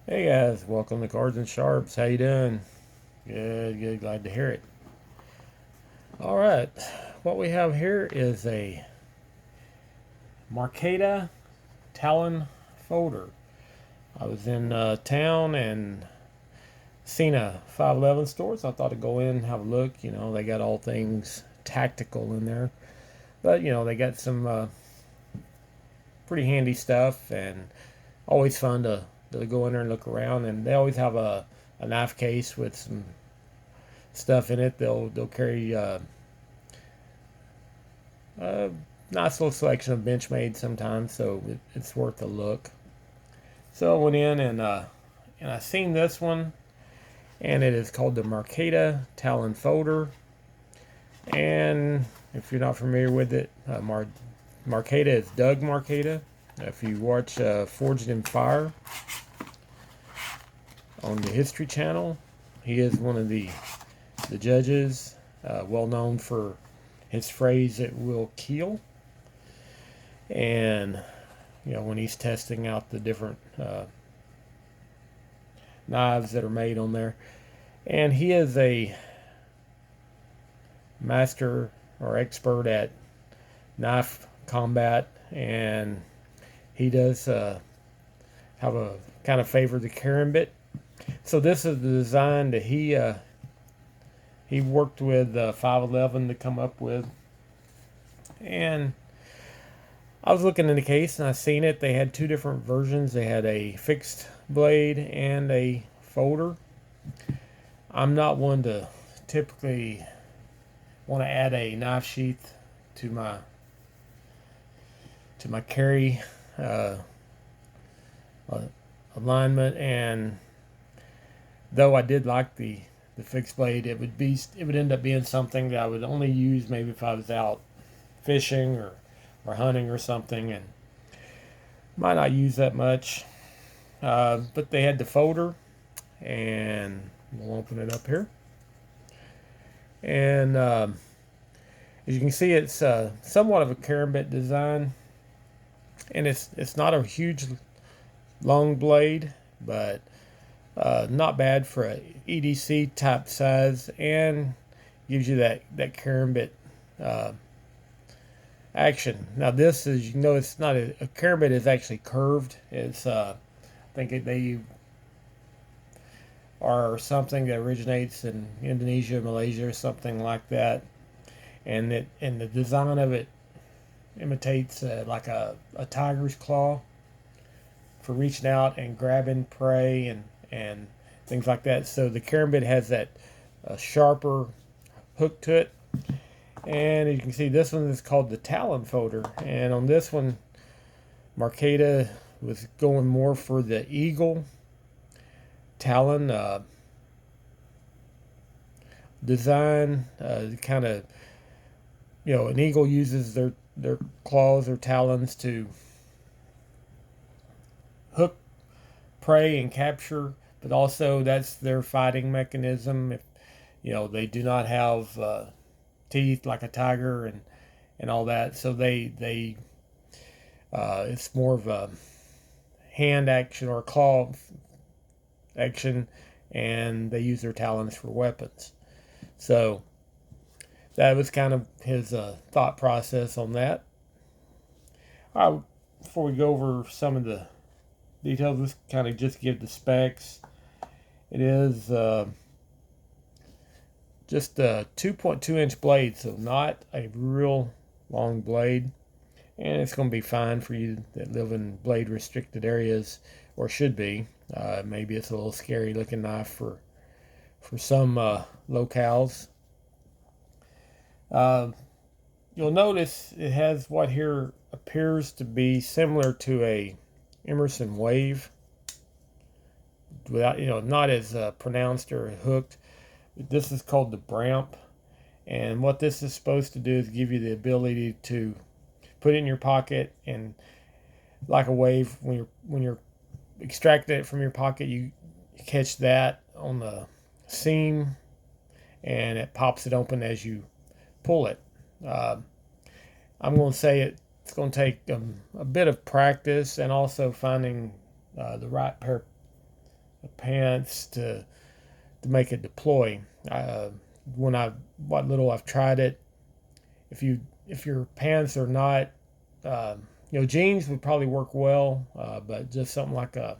Hey guys, welcome to Cards and Sharps. How you doing? Good, glad to hear it. All right, what we have here is a Marketa Talon Folder. I was in town and seen a 511 store, so I thought I'd go in and have a look. They got all things tactical in there, but they got some pretty handy stuff and always fun to go in there and look around. And they always have a knife case with some stuff in it. They'll carry a nice little selection of Benchmade sometimes, so it's worth a look. So I went in and I seen this one, and it is called the Marketa Talon Folder. And if you're not familiar with it, Marketa is Doug Marcaida. If you watch Forged in Fire on the History Channel, he is one of the judges, well known for his phrase "it will KEAL," and when he's testing out the different knives that are made on there. And he is a master or expert at knife combat, and he does have a kind of favor the karambit. So this is the design that he worked with 511 to come up with. And I was looking in the case and I seen it. They had two different versions. They had a fixed blade and a folder. I'm not one to typically want to add a knife sheath to my carry uh, alignment, and though I did like the fixed blade, it would end up being something that I would only use maybe if I was out fishing or hunting or something, and might not use that much. But they had the folder, and we'll open it up here. And as you can see, it's somewhat of a karambit design, and it's not a huge long blade, but not bad for a EDC type size, and gives you that karambit uh, action. Now this is, it's not a karambit is actually curved. It's I think they are something that originates in Indonesia, Malaysia, or something like that, and the design of it imitates like a tiger's claw for reaching out and grabbing prey and things like that. So the karambit has that sharper hook to it. And as you can see, this one is called the Talon Folder. And on this one, Marketa was going more for the eagle talon design. Kind of, an eagle uses their claws or talons to hook prey and capture, but also that's their fighting mechanism. If they do not have teeth like a tiger and all that, so they it's more of a hand action or a claw action, and they use their talons for weapons. So that was kind of his thought process on that. All right, before we go over some of the details, let's kind of just give the specs. It is just a 2.2 inch blade, so not a real long blade, and it's going to be fine for you that live in blade restricted areas, or should be. Maybe it's a little scary looking knife for some locales. You'll notice it has what here appears to be similar to a Emerson Wave, without not as pronounced or hooked. This is called the Bramp, and what this is supposed to do is give you the ability to put it in your pocket, and like a wave, when you're extracting it from your pocket, you catch that on the seam, and it pops it open as you pull it. Uh, I'm going to say it's going to take a bit of practice, and also finding the right pair pants to make it deploy. What little I've tried it, if your pants are not, jeans would probably work well, but just something like a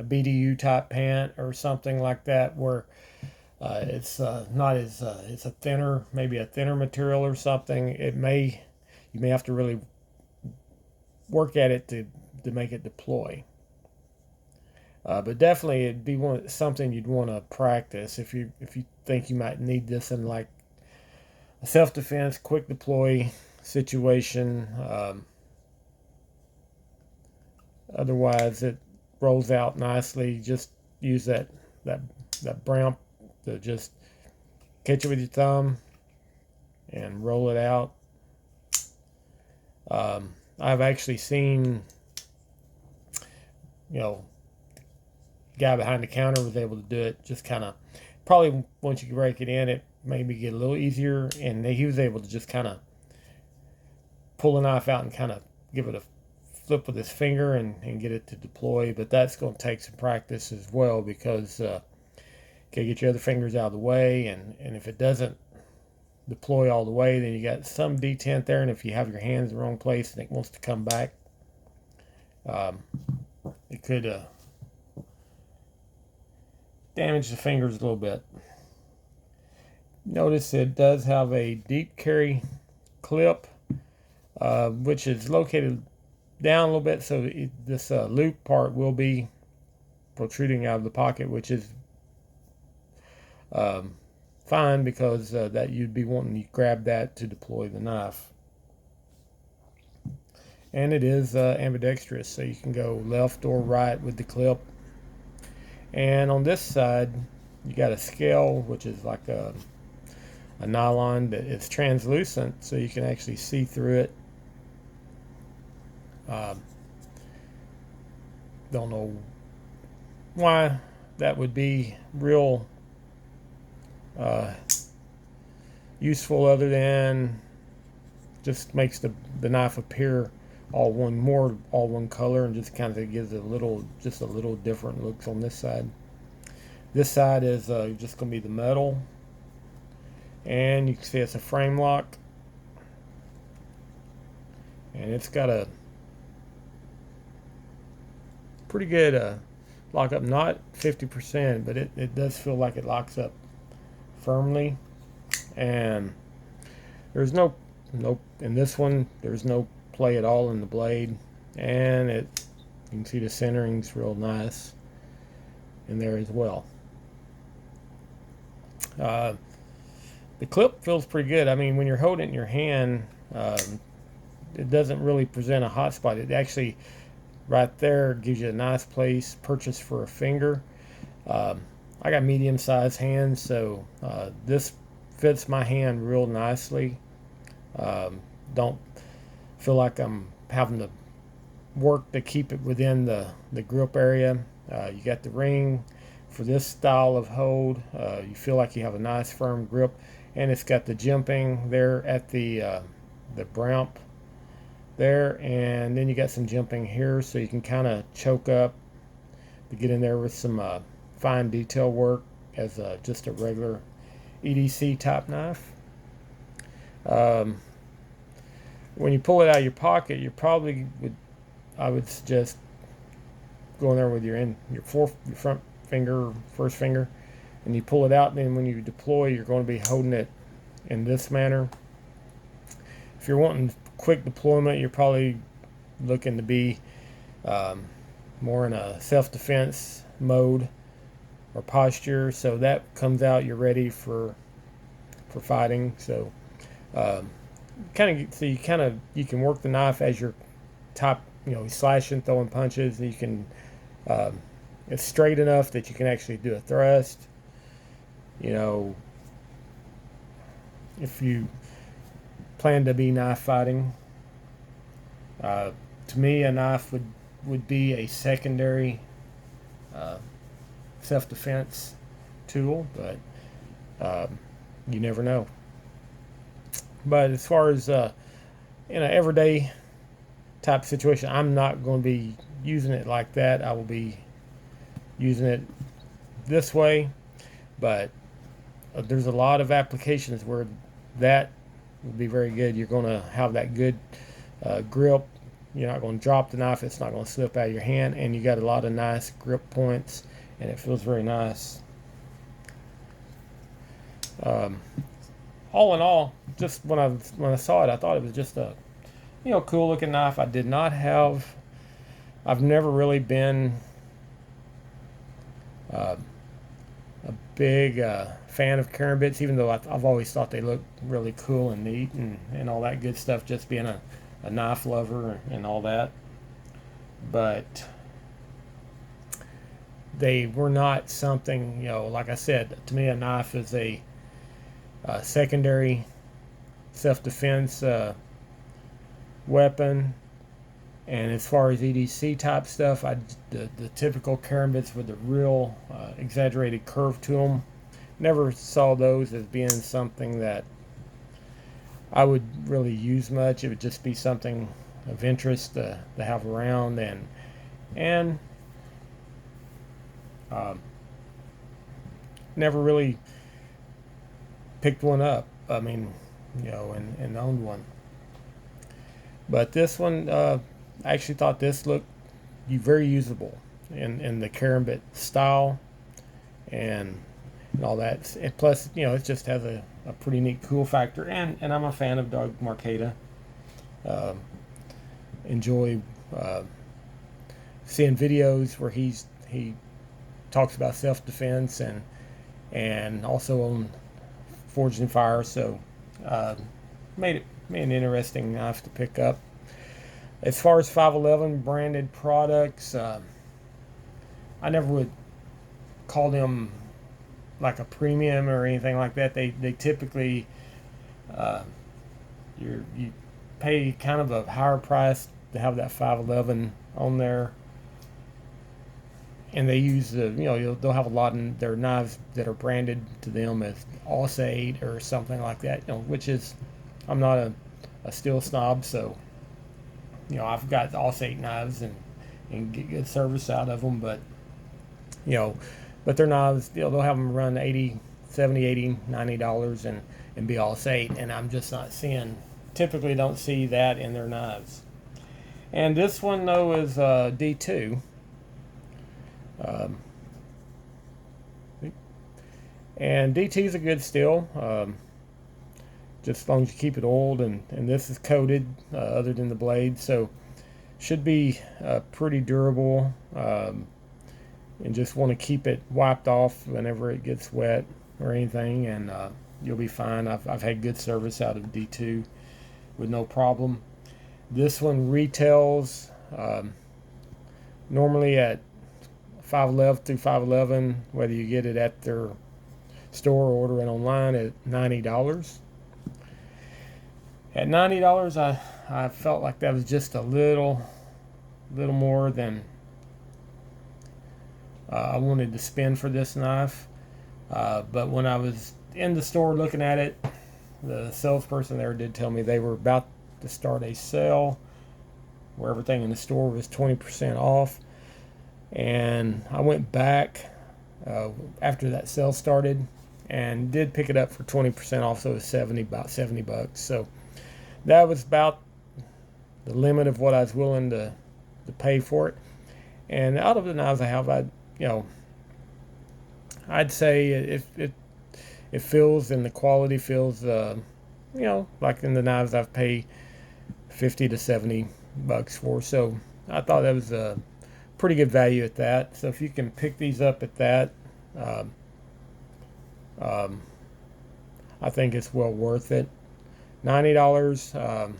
BDU type pant or something like that, where it's not as it's a thinner, maybe a thinner material or something. You may have to really work at it to make it deploy. But definitely it'd be something you'd want to practice if you think you might need this in like a self-defense, quick deploy situation. Otherwise, it rolls out nicely. Just use that brown to just catch it with your thumb and roll it out. I've actually seen, guy behind the counter was able to do it. Just kind of, probably once you break it in, it maybe get a little easier, and he was able to just kind of pull the knife out and kind of give it a flip with his finger and get it to deploy. But that's going to take some practice as well, because get your other fingers out of the way, and if it doesn't deploy all the way, then you got some detent there, and if you have your hands in the wrong place and it wants to come back, it could damage the fingers a little bit. Notice it does have a deep carry clip, which is located down a little bit, so this loop part will be protruding out of the pocket, which is fine, because that you'd be wanting to grab that to deploy the knife. And it is ambidextrous, so you can go left or right with the clip. And on this side, you got a scale, which is like a nylon that is translucent, so you can actually see through it. Don't know why that would be real useful, other than just makes the knife appear all one color, and just kind of gives it a little different looks on this side. This side is just going to be the metal, and you can see it's a frame lock, and it's got a pretty good lock up, not 50%, but it does feel like it locks up firmly. And there's no in this one, there's no play at all in the blade, and you can see the centering's real nice in there as well. The clip feels pretty good. I mean, when you're holding it in your hand, it doesn't really present a hot spot. It actually, right there, gives you a nice place, purchase for a finger. I got medium-sized hands, so this fits my hand real nicely. Don't feel like I'm having to work to keep it within the grip area. You got the ring for this style of hold. You feel like you have a nice firm grip, and it's got the jimping there at the bramp there, and then you got some jimping here, so you can kind of choke up to get in there with some fine detail work as just a regular EDC type knife. When you pull it out of your pocket, I would suggest going there with your front finger, first finger, and you pull it out. And then when you deploy, you're going to be holding it in this manner. If you're wanting quick deployment, you're probably looking to be more in a self-defense mode or posture, so that comes out, you're ready for fighting. So you can work the knife as you're slashing, throwing punches. You can it's straight enough that you can actually do a thrust. If you plan to be knife fighting, to me, a knife would be a secondary self-defense tool, but you never know. But as far as in an everyday type situation, I'm not going to be using it like that. I will be using it this way, but there's a lot of applications where that would be very good. You're going to have that good grip. You're not going to drop the knife. It's not going to slip out of your hand, and you got a lot of nice grip points, and it feels very nice. All in all, just when I saw it, I thought it was just a cool looking knife. I've never really been a big fan of karambits, even though I've always thought they look really cool and neat and all that good stuff, just being a knife lover and all that. But they were not something, like I said, to me a knife is a secondary self-defense weapon. And as far as EDC type stuff, the typical karambits with the real exaggerated curve to them, never saw those as being something that I would really use much. It would just be something of interest to have around, and never really picked one up. I mean, and owned one. But this one, I actually thought this looked very usable in the karambit style and all that. And plus, it just has a pretty neat cool factor. And I'm a fan of Doug Marcaida. Enjoy seeing videos where he talks about self-defense and also on Forged in Fire. So made an interesting knife to pick up. As far as 511 branded products, I never would call them like a premium or anything like that. They typically you pay kind of a higher price to have that 511 on there, and they use they'll have a lot in their knives that are branded to them as Aus-8 or something like that. Which is, I'm not a steel snob, so I've got Aus-8 knives and get good service out of them, but their knives, they'll have them run $80, $70, $80, $90 and be Aus-8, and I'm just not typically don't see that in their knives. And this one though is D2. And DT is a good steel, just as long as you keep it oiled, and this is coated other than the blade, so should be pretty durable, and just want to keep it wiped off whenever it gets wet or anything, and you'll be fine. I've had good service out of D2 with no problem. This one retails normally at 511 through 511, whether you get it at their store or order it online, at $90. At $90, I felt like that was just a little more than I wanted to spend for this knife. But when I was in the store looking at it, the salesperson there did tell me they were about to start a sale where everything in the store was 20% off. And I went back after that sale started and did pick it up for 20% off, so it was about $70. So that was about the limit of what I was willing to pay for it. And out of the knives I have, I'd say it feels, and the quality feels, like in the knives I've paid $50 to $70 for. So I thought that was a pretty good value at that. So if you can pick these up at that, I think it's well worth it. $90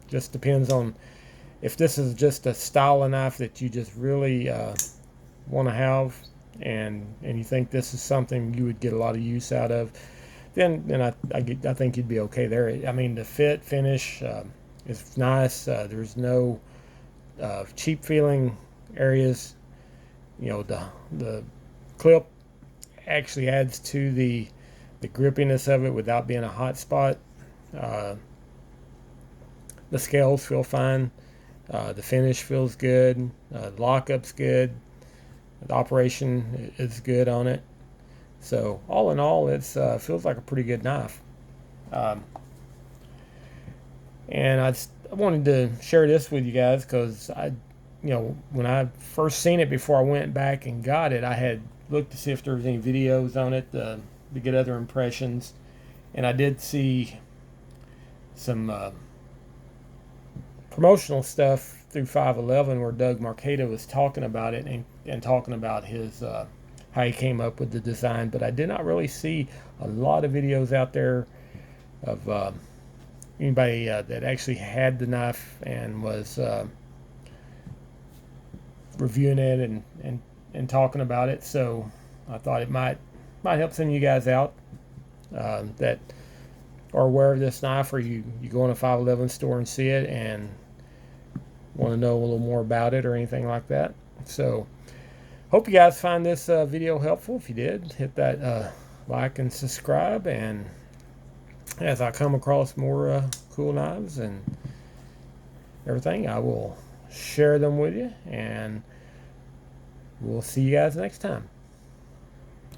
just depends on if this is just a style of knife that you just really want to have, and you think this is something you would get a lot of use out of, then I think you'd be okay there. I mean, the finish is nice. There's no cheap feeling areas. The clip actually adds to the grippiness of it without being a hot spot. The scales feel fine. The finish feels good. Lockup's good. The operation is good on it. So all in all, it's feels like a pretty good knife. Um, and I wanted to share this with you guys because when I first seen it before I went back and got it, I had looked to see if there was any videos on it to get other impressions, and I did see some promotional stuff through 511 where Doug Marcaida was talking about it and talking about his how he came up with the design, but I did not really see a lot of videos out there of anybody that actually had the knife and was reviewing it and talking about it. So I thought it might help some of you guys out that are aware of this knife, or you go in a 511 store and see it and want to know a little more about it or anything like that. So hope you guys find this video helpful. If you did, hit that like and subscribe, and as I come across more cool knives and everything, I will share them with you, and we'll see you guys next time.